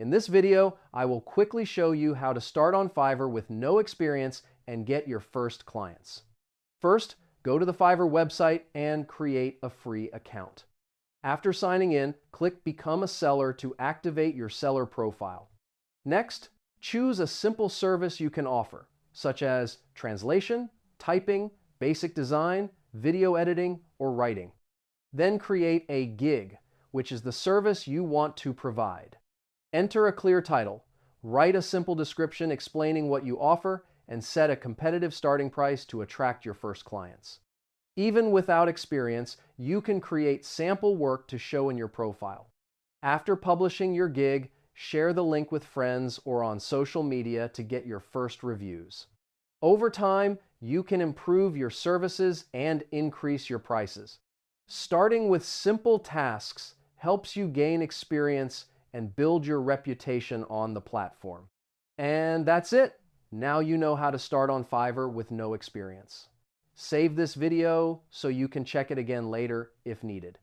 In this video, I will quickly show you how to start on Fiverr with no experience and get your first clients. First, go to the Fiverr website and create a free account. After signing in, click Become a Seller to activate your seller profile. Next, choose a simple service you can offer, such as translation, typing, basic design, video editing, or writing. Then create a gig, which is the service you want to provide. Enter a clear title, write a simple description explaining what you offer, and set a competitive starting price to attract your first clients. Even without experience, you can create sample work to show in your profile. After publishing your gig, share the link with friends or on social media to get your first reviews. Over time, you can improve your services and increase your prices. Starting with simple tasks helps you gain experience and build your reputation on the platform. And that's it. Now you know how to start on Fiverr with no experience. Save this video so you can check it again later if needed.